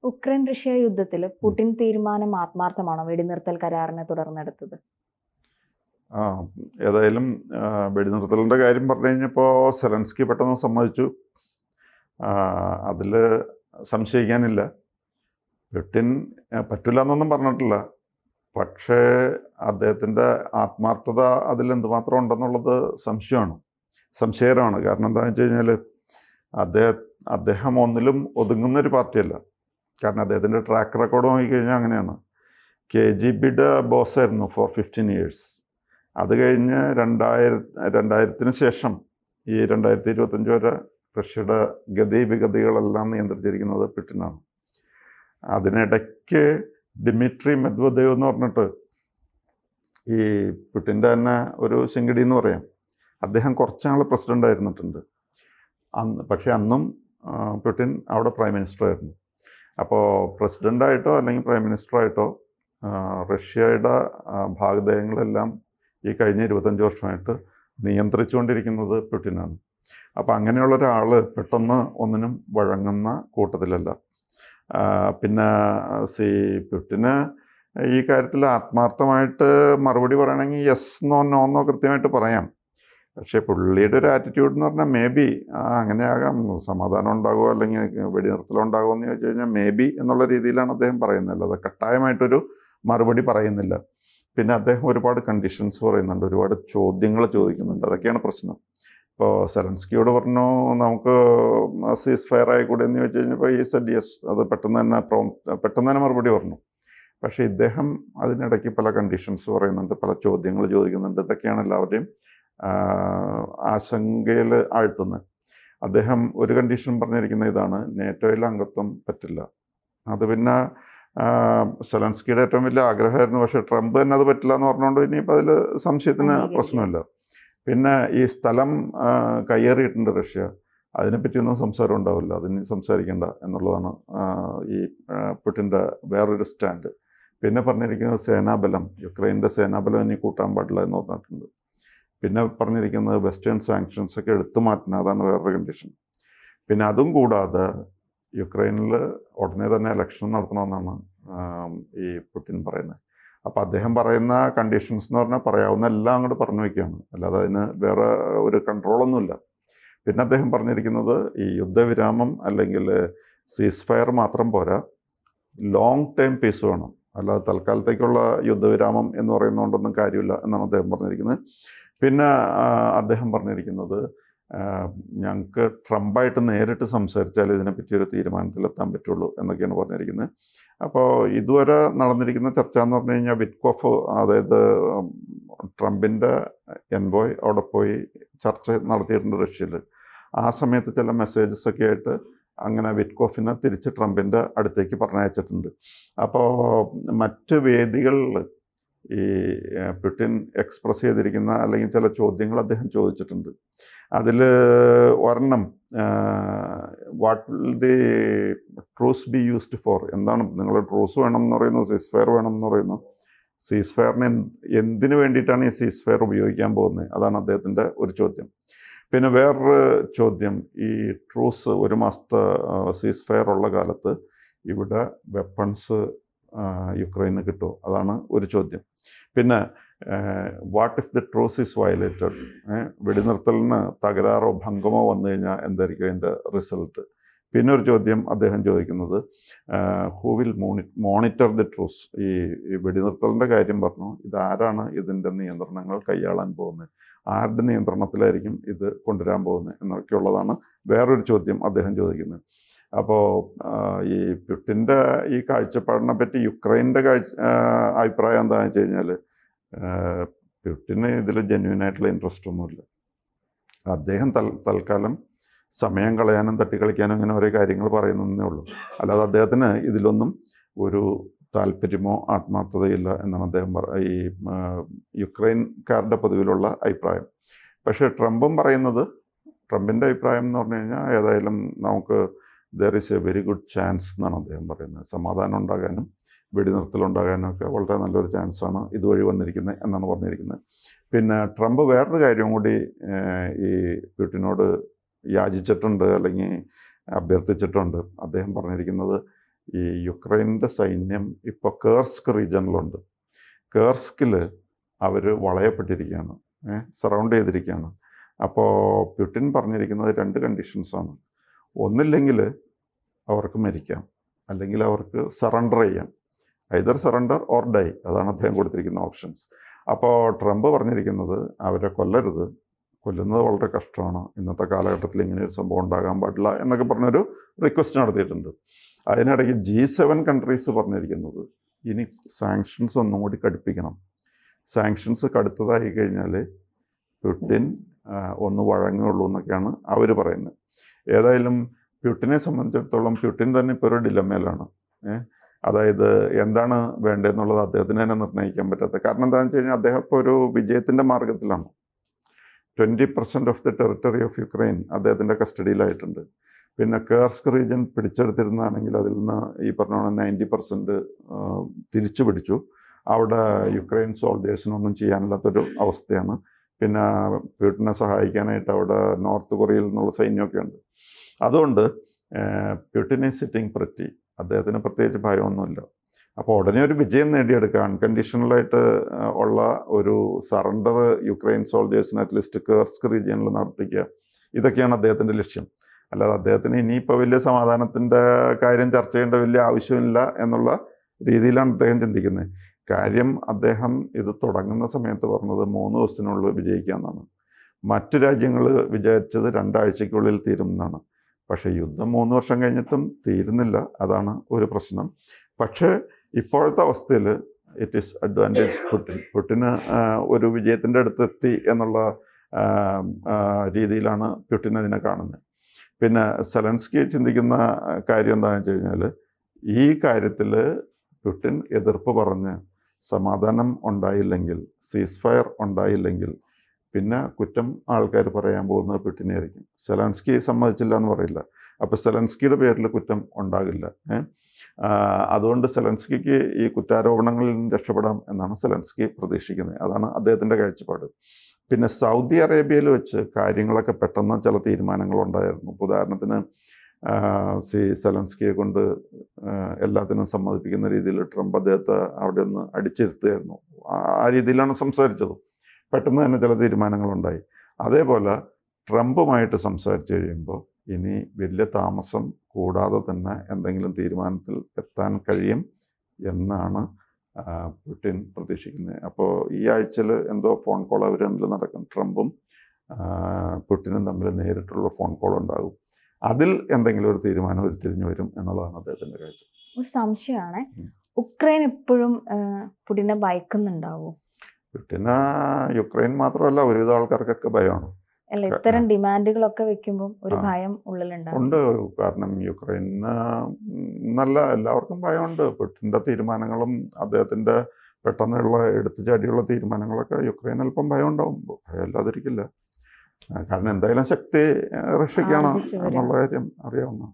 Ukraine Russia യുദ്ധത്തിൽ Putin തീരുമാനം ആത്മാർത്ഥമാണോ? വെടിനിർത്തൽ കരാറിനെ തുടർന്നെടുത്തത്? ആ ഏതായാലും വെടിനിർത്തലിൻ്റെ കാര്യം പറഞ്ഞു കഴിഞ്ഞപ്പോൾ സെലൻസ്കി പെട്ടെന്ന് സമ്മതിച്ചു. അതിൽ സംശയിക്കാനില്ല. പുടിൻ പറ്റില്ല എന്നൊന്നും പറഞ്ഞിട്ടില്ല. പക്ഷേ അദ്ദേഹത്തിൻ്റെ ആത്മാർത്ഥത അതിൽ എന്തുമാത്രം ഉണ്ടെന്നുള്ളത് സംശയകരമാണ്. കാരണം എന്താണെന്ന് വെച്ച് കഴിഞ്ഞാൽ അദ്ദേഹം ഒന്നിലും ഒതുങ്ങുന്നൊരു പാർട്ടിയല്ല. കാരണം അദ്ദേഹത്തിൻ്റെ ട്രാക്ക് റെക്കോർഡ് നോക്കിക്കഴിഞ്ഞാൽ അങ്ങനെയാണ്. KGBയുടെ ബോസായിരുന്നു ഫോർ 15 years. അത് കഴിഞ്ഞ് 2000-ന് ശേഷം ഈ 2025 വരെ റഷ്യയുടെ ഗതിവിഗതികളെല്ലാം നിയന്ത്രിച്ചിരിക്കുന്നത് പുടിനാണ്. അതിനിടയ്ക്ക് ഡിമിട്രി മെദ്വദേവ് എന്ന് പറഞ്ഞിട്ട് ഈ പുടിൻ്റെ തന്നെ ഒരു ശിങ്കടി എന്ന് പറയാം, അദ്ദേഹം കുറച്ച് നാൾ പ്രസിഡൻ്റ് ആയിരുന്നിട്ടുണ്ട്. പക്ഷേ അന്നും പുടിൻ അവിടെ പ്രൈം മിനിസ്റ്റർ ആയിരുന്നു. അപ്പോൾ പ്രസിഡൻ്റായിട്ടോ അല്ലെങ്കിൽ പ്രൈം മിനിസ്റ്ററായിട്ടോ റഷ്യയുടെ ഭാഗധേയങ്ങളെല്ലാം ഈ കഴിഞ്ഞ 25 വർഷമായിട്ട് നിയന്ത്രിച്ചുകൊണ്ടിരിക്കുന്നത് പുടിനാണ്. അപ്പോൾ അങ്ങനെയുള്ള ഒരാൾ പെട്ടെന്ന് ഒന്നിനും വഴങ്ങുന്ന കൂട്ടത്തിലല്ല. പിന്നെ പുടിന് ഈ കാര്യത്തിൽ ആത്മാർത്ഥമായിട്ട് മറുപടി പറയണമെങ്കിൽ യെസ് എന്നോ നോ എന്നോ കൃത്യമായിട്ട് പറയാം. പക്ഷേ പുള്ളിയുടെ ഒരു ആറ്റിറ്റ്യൂഡ് എന്ന് പറഞ്ഞാൽ മേ ബി അങ്ങനെയാകാം, സമാധാനം ഉണ്ടാകുമോ അല്ലെങ്കിൽ വെടിനിർത്തലുണ്ടാകുമോ എന്ന് ചോദിച്ചു കഴിഞ്ഞാൽ മേ ബി എന്നുള്ള രീതിയിലാണ് അദ്ദേഹം പറയുന്നത്. അത് കട്ടായമായിട്ടൊരു മറുപടി പറയുന്നില്ല. പിന്നെ അദ്ദേഹം ഒരുപാട് കണ്ടീഷൻസ് പറയുന്നുണ്ട്, ഒരുപാട് ചോദ്യങ്ങൾ ചോദിക്കുന്നുണ്ട്. അതൊക്കെയാണ് പ്രശ്നം. ഇപ്പോൾ സെലൻസ്കിയോട് പറഞ്ഞു നമുക്ക് സീസ് ഫയർ ആയിക്കൂടെ എന്ന് ചോദിച്ചു കഴിഞ്ഞപ്പോൾ ഈ സെഡ് യെസ്, അത് പെട്ടെന്ന് തന്നെ മറുപടി പറഞ്ഞു. പക്ഷേ ഇദ്ദേഹം അതിനിടയ്ക്ക് പല കണ്ടീഷൻസ് പറയുന്നുണ്ട്, പല ചോദ്യങ്ങൾ ചോദിക്കുന്നുണ്ട്. ഇതൊക്കെയാണ് എല്ലാവരുടെയും ആശങ്കയിൽ ആഴ്ത്തുന്നത്. അദ്ദേഹം ഒരു കണ്ടീഷൻ പറഞ്ഞിരിക്കുന്ന ഇതാണ്, നേറ്റോയിൽ അംഗത്വം പറ്റില്ല. അത് പിന്നെ സെലൻസ്കിയുടെ ഏറ്റവും വലിയ ആഗ്രഹമായിരുന്നു. പക്ഷേ ട്രംപ് തന്നെ അത് പറ്റില്ല എന്ന് പറഞ്ഞുകൊണ്ട് ഇനിയിപ്പോൾ അതിൽ സംശയത്തിന് പ്രശ്നമില്ല. പിന്നെ ഈ സ്ഥലം കയ്യേറിയിട്ടുണ്ട് റഷ്യ, അതിനെപ്പറ്റിയൊന്നും സംസാരം ഉണ്ടാവില്ല, അതിന് സംസാരിക്കേണ്ട എന്നുള്ളതാണ് ഈ പുടിൻ്റെ വേറൊരു സ്റ്റാൻഡ്. പിന്നെ പറഞ്ഞിരിക്കുന്നത് സേനാബലം, യുക്രൈൻ്റെ സേനാബലം ഇനി കൂട്ടാൻ പാടില്ല എന്ന് പറഞ്ഞിട്ടുണ്ട്. പിന്നെ പറഞ്ഞിരിക്കുന്നത് വെസ്റ്റേൺ സാങ്ഷൻസ് ഒക്കെ എടുത്തു മാറ്റണം, അതാണ് വേറൊരു കണ്ടീഷൻ. പിന്നെ അതും കൂടാതെ യുക്രൈനിൽ ഉടനെ തന്നെ ഇലക്ഷൻ നടത്തണമെന്നാണ് ഈ പുടിൻ പറയുന്നത്. അപ്പോൾ അദ്ദേഹം പറയുന്ന കണ്ടീഷൻസ് എന്ന് പറഞ്ഞാൽ പറയാവുന്ന എല്ലാം അങ്ങോട്ട് പറഞ്ഞു വയ്ക്കുകയാണ്, അല്ലാതെ അതിന് വേറെ ഒരു കൺട്രോളൊന്നുമില്ല. പിന്നെ അദ്ദേഹം പറഞ്ഞിരിക്കുന്നത് ഈ യുദ്ധവിരാമം അല്ലെങ്കിൽ സീസ് ഫയർ മാത്രം പോരാ, ലോങ് ടൈം പീസ് വേണം, അല്ലാതെ തൽക്കാലത്തേക്കുള്ള യുദ്ധവിരാമം എന്ന് പറയുന്നതുകൊണ്ടൊന്നും കാര്യമില്ല എന്നാണ് അദ്ദേഹം പറഞ്ഞിരിക്കുന്നത്. പിന്നെ അദ്ദേഹം പറഞ്ഞിരിക്കുന്നത് ഞങ്ങൾക്ക് ട്രംപായിട്ട് നേരിട്ട് സംസാരിച്ചാൽ ഇതിനെപ്പറ്റി ഒരു തീരുമാനത്തിലെത്താൻ പറ്റുള്ളൂ എന്നൊക്കെയാണ് പറഞ്ഞിരിക്കുന്നത്. അപ്പോൾ ഇതുവരെ നടന്നിരിക്കുന്ന ചർച്ച എന്ന് പറഞ്ഞു കഴിഞ്ഞാൽ വിറ്റ്കോഫ്, അതായത് ട്രംപിൻ്റെ എൻവോയ് അവിടെ പോയി ചർച്ച നടത്തിയിട്ടുണ്ട് റഷ്യയിൽ. ആ സമയത്ത് ചില മെസ്സേജസ് ഒക്കെ ആയിട്ട് അങ്ങനെ വിറ്റ്കോഫിനെ തിരിച്ച് ട്രംപിൻ്റെ അടുത്തേക്ക് പറഞ്ഞയച്ചിട്ടുണ്ട്. അപ്പോൾ മറ്റ് വേദികളിൽ ഈ പുടിൻ എക്സ്പ്രസ് ചെയ്തിരിക്കുന്ന അല്ലെങ്കിൽ ചില ചോദ്യങ്ങൾ അദ്ദേഹം ചോദിച്ചിട്ടുണ്ട്. അതിൽ ഒരെണ്ണം what will the truce be used for, എന്താണ് നിങ്ങൾ ട്രൂസ് വേണം എന്ന് പറയുന്നു, സീസ് ഫയർ വേണം എന്ന് പറയുന്നു. സീസ് ഫയറിന് എന്തിനു വേണ്ടിയിട്ടാണ് ഈ സീസ് ഫയർ ഉപയോഗിക്കാൻ പോകുന്നത്, അതാണ് അദ്ദേഹത്തിൻ്റെ ഒരു ചോദ്യം. പിന്നെ വേറൊരു ചോദ്യം, ഈ ട്രൂസ് 1 മാസത്തെ സീസ് ഫയർ ഉള്ള കാലത്ത് ഇവിടെ വെപ്പൺസ് യുക്രൈന് കിട്ടുമോ, അതാണ് ഒരു ചോദ്യം. പിന്നെ what if the truce is violated, വെടിനിർത്തലിന് തകരാറോ ഭംഗമോ വന്നു കഴിഞ്ഞാൽ എന്തായിരിക്കും അതിൻ്റെ റിസൾട്ട്. പിന്നെ ഒരു ചോദ്യം അദ്ദേഹം ചോദിക്കുന്നത് who will monitor the truce, ഈ വെടിനിർത്തലിൻ്റെ കാര്യം പറഞ്ഞു, ഇതാരാണ് ഇതിൻ്റെ നിയന്ത്രണങ്ങൾ കൈയാളാൻ പോകുന്നത്, ആരുടെ നിയന്ത്രണത്തിലായിരിക്കും ഇത് കൊണ്ടുവരാൻ പോകുന്നത് എന്നൊക്കെയുള്ളതാണ് വേറൊരു ചോദ്യം അദ്ദേഹം ചോദിക്കുന്നത്. അപ്പോൾ ഈ പുടിൻ്റെ ഈ കാഴ്ചപ്പാടിനെ പറ്റി യുക്രൈൻ്റെ അഭിപ്രായം എന്താണെന്ന് വെച്ച് കഴിഞ്ഞാൽ പുടിന് ഇതിൽ ജെന്യൂനായിട്ടുള്ള ഇൻട്രസ്റ്റ് ഒന്നുമില്ല. അദ്ദേഹം തൽക്കാലം സമയം കളയാനും തട്ടിക്കളിക്കാനും അങ്ങനെ ഓരോ കാര്യങ്ങൾ പറയുന്നതേ ഉള്ളൂ, അല്ലാതെ അദ്ദേഹത്തിന് ഇതിലൊന്നും ഒരു താല്പര്യമോ ആത്മാർത്ഥതയില്ല എന്നാണ് അദ്ദേഹം ഈ യുക്രൈൻകാരുടെ പൊതുവിലുള്ള അഭിപ്രായം. പക്ഷേ ട്രംപിൻ്റെ അഭിപ്രായം എന്ന് പറഞ്ഞു കഴിഞ്ഞാൽ ഏതായാലും നമുക്ക് there is A very good chance എന്നാണ് അദ്ദേഹം പറയുന്നത്. സമാധാനം ഉണ്ടാകാനും വെടിനിർത്തലുണ്ടാകാനും ഒക്കെ വളരെ നല്ലൊരു ചാൻസാണ് ഇതുവഴി വന്നിരിക്കുന്നത് എന്നാണ് പറഞ്ഞിരിക്കുന്നത്. പിന്നെ ട്രംപ് വേറൊരു കാര്യം കൂടി ഈ പുടിനോട് യാചിച്ചിട്ടുണ്ട് അല്ലെങ്കിൽ അഭ്യർത്ഥിച്ചിട്ടുണ്ട്. അദ്ദേഹം പറഞ്ഞിരിക്കുന്നത് ഈ യുക്രൈൻ്റെ സൈന്യം ഇപ്പോൾ കേർസ്ക് റീജിയനിലുണ്ട്. കേർസ്കിൽ അവർ വളയപ്പെട്ടിരിക്കുകയാണ്, സറൗണ്ട് ചെയ്തിരിക്കുകയാണ്. അപ്പോൾ പുടിൻ പറഞ്ഞിരിക്കുന്നത് 2 കണ്ടീഷൻസാണ്. ഒന്നില്ലെങ്കിൽ അവർക്ക് മരിക്കാം, അല്ലെങ്കിൽ അവർക്ക് സറണ്ടർ ചെയ്യാം. ഐദർ സറണ്ടർ ഓർ ഡൈ, അതാണ് അദ്ദേഹം കൊടുത്തിരിക്കുന്ന ഓപ്ഷൻസ്. അപ്പോൾ ട്രംപ് പറഞ്ഞിരിക്കുന്നത് അവരെ കൊല്ലരുത്, കൊല്ലുന്നത് വളരെ കഷ്ടമാണ്, ഇന്നത്തെ കാലഘട്ടത്തിൽ ഇങ്ങനെ ഒരു സംഭവം ഉണ്ടാകാൻ പാടില്ല എന്നൊക്കെ പറഞ്ഞൊരു റിക്വസ്റ്റ് നടത്തിയിട്ടുണ്ട്. അതിനിടയ്ക്ക് G7 കൺട്രീസ് പറഞ്ഞിരിക്കുന്നത് ഇനി സാങ്ഷൻസ് ഒന്നും കൂടി കടുപ്പിക്കണം. സാങ്ഷൻസ് കടുത്തതായി കഴിഞ്ഞാൽ പുടിൻ ഒന്ന് വഴങ്ങുള്ളൂ എന്നൊക്കെയാണ് അവർ പറയുന്നത്. ഏതായാലും പുടിനെ സംബന്ധിച്ചിടത്തോളം പുടിൻ തന്നെ ഇപ്പോൾ ഒരു ഡിലമ്മയിലാണ്. അതായത് എന്താണ് വേണ്ടതെന്നുള്ളത് അദ്ദേഹത്തിന് തന്നെ നിർണ്ണയിക്കാൻ പറ്റാത്ത കാരണം എന്താണെന്ന് വെച്ച് കഴിഞ്ഞാൽ അദ്ദേഹം ഇപ്പോൾ ഒരു വിജയത്തിൻ്റെ മാർഗത്തിലാണ്. 20% of the territory of Ukraine അദ്ദേഹത്തിൻ്റെ കസ്റ്റഡിയിലായിട്ടുണ്ട്. പിന്നെ കേർസ്ക് റീജിയൻ പിടിച്ചെടുത്തിരുന്നതാണെങ്കിൽ അതിൽ നിന്ന് ഈ പറഞ്ഞ 90% തിരിച്ചു പിടിച്ചു. അവിടെ യുക്രൈൻ സോൾജേഴ്സിനൊന്നും ചെയ്യാനില്ലാത്തൊരു അവസ്ഥയാണ്. പിന്നെ പുടിനെ സഹായിക്കാനായിട്ട് അവിടെ നോർത്ത് കൊറിയയിൽ നിന്നുള്ള സൈന്യമൊക്കെ ഉണ്ട്. അതുകൊണ്ട് പുടിൻ ഈസ് സിറ്റിംഗ് പ്രിറ്റി, അദ്ദേഹത്തിന് പ്രത്യേകിച്ച് ഭയമൊന്നുമില്ല. അപ്പോൾ ഉടനെ ഒരു വിജയം നേടിയെടുക്കുക, അൺകണ്ടീഷണലായിട്ട് ഉള്ള ഒരു സറണ്ടർ യുക്രൈൻ സോൾജേഴ്സിന് അറ്റ്ലീസ്റ്റ് കേർസ്ക് റീജിയനിൽ നടത്തിക്കുക, ഇതൊക്കെയാണ് അദ്ദേഹത്തിൻ്റെ ലക്ഷ്യം. അല്ലാതെ അദ്ദേഹത്തിന് ഇനിയിപ്പോൾ വലിയ സമാധാനത്തിൻ്റെ കാര്യം ചർച്ച ചെയ്യേണ്ട വലിയ ആവശ്യമില്ല എന്നുള്ള രീതിയിലാണ് അദ്ദേഹം ചിന്തിക്കുന്നത്. കാര്യം അദ്ദേഹം ഇത് തുടങ്ങുന്ന സമയത്ത് പറഞ്ഞത് 3 ദിവസത്തിനുള്ളിൽ വിജയിക്കാമെന്നാണ്. മറ്റു രാജ്യങ്ങൾ വിചാരിച്ചത് 2 ആഴ്ചയ്ക്കുള്ളിൽ തീരുമെന്നാണ്. പക്ഷേ യുദ്ധം 3 വർഷം കഴിഞ്ഞിട്ടും തീരുന്നില്ല, അതാണ് ഒരു പ്രശ്നം. പക്ഷേ ഇപ്പോഴത്തെ അവസ്ഥയിൽ ഇറ്റ് ഈസ് അഡ്വാൻറ്റേജ് പുടിന് ഒരു വിജയത്തിൻ്റെ അടുത്തെത്തി എന്നുള്ള രീതിയിലാണ് പുടിൻ അതിനെ കാണുന്നത്. പിന്നെ സെലൻസ്കി ചിന്തിക്കുന്ന കാര്യം എന്താണെന്ന് വെച്ച് കഴിഞ്ഞാൽ ഈ കാര്യത്തിൽ പുടിൻ എതിർപ്പ് പറഞ്ഞ് സമാധാനം ഉണ്ടായില്ലെങ്കിൽ, സീസ് ഫയർ ഉണ്ടായില്ലെങ്കിൽ പിന്നെ കുറ്റം ആൾക്കാർ പറയാൻ പോകുന്നത് പുടിനായിരിക്കും. സെലൻസ്കി സമ്മതിച്ചില്ല എന്ന് പറയില്ല, അപ്പോൾ സെലൻസ്കിയുടെ പേരിൽ കുറ്റം ഉണ്ടാകില്ല. അതുകൊണ്ട് സെലൻസ്കിക്ക് ഈ കുറ്റാരോപണങ്ങളിൽ നിന്ന് രക്ഷപ്പെടാം എന്നാണ് സെലൻസ്കി പ്രതീക്ഷിക്കുന്നത്. അതാണ് അദ്ദേഹത്തിൻ്റെ കാഴ്ചപ്പാട്. പിന്നെ സൗദി അറേബ്യയിൽ വെച്ച് കാര്യങ്ങളൊക്കെ പെട്ടെന്ന് ചില തീരുമാനങ്ങളുണ്ടായിരുന്നു. ഉദാഹരണത്തിന് സെലൻസ്കിയെ കൊണ്ട് എല്ലാത്തിനും സമ്മതിപ്പിക്കുന്ന രീതിയിൽ ട്രംപ് അദ്ദേഹത്തെ അവിടെ ഒന്ന് അടിച്ചിരുത്തുകയായിരുന്നു. ആ രീതിയിലാണ് സംസാരിച്ചത്. പെട്ടെന്ന് തന്നെ ചില തീരുമാനങ്ങളുണ്ടായി. അതേപോലെ ട്രംപുമായിട്ട് സംസാരിച്ച് കഴിയുമ്പോൾ ഇനി വലിയ താമസം കൂടാതെ തന്നെ എന്തെങ്കിലും തീരുമാനത്തിൽ എത്താൻ കഴിയും എന്നാണ് പുടിൻ പ്രതീക്ഷിക്കുന്നത്. അപ്പോൾ ഈ ആഴ്ചയിൽ എന്തോ ഫോൺ കോൾ അവർ തമ്മിൽ നടക്കും. ട്രംപും പുടിനും തമ്മിൽ നേരിട്ടുള്ള ഫോൺ കോൾ ഉണ്ടാകും. അതിൽ എന്തെങ്കിലും ഒരു തീരുമാനം ഉരുത്തിരിഞ്ഞു വരും എന്നുള്ളതാണ് അദ്ദേഹത്തിൻ്റെ കാഴ്ച. ഒരു സംശയമാണ്, ഉക്രൈൻ ഇപ്പോഴും പുടിനെ ഭയക്കുന്നുണ്ടാവോ? പുടിന് യുക്രൈൻ മാത്രമല്ല ഒരുവിധ ആൾക്കാർക്കൊക്കെ ഭയമാണ്. അല്ല, ഇത്തരം ഡിമാൻഡുകളൊക്കെ വെക്കുമ്പോൾ ഒരു ഭയം ഉള്ളിലുണ്ടാവും. ഉണ്ട്. കാരണം യുക്രൈന് നല്ല എല്ലാവർക്കും ഭയമുണ്ട്. പുടിൻ്റെ തീരുമാനങ്ങളും അദ്ദേഹത്തിൻ്റെ പെട്ടെന്നുള്ള എടുത്തുചാടിയുള്ള തീരുമാനങ്ങളൊക്കെ യുക്രൈൻ അല്പം ഭയം ഉണ്ടാവും. ഭയമില്ലാതിരിക്കില്ല. കാരണം എന്തായാലും ശക്തി റഷ്യക്കാണ് എന്നുള്ള കാര്യം അറിയാവുന്ന.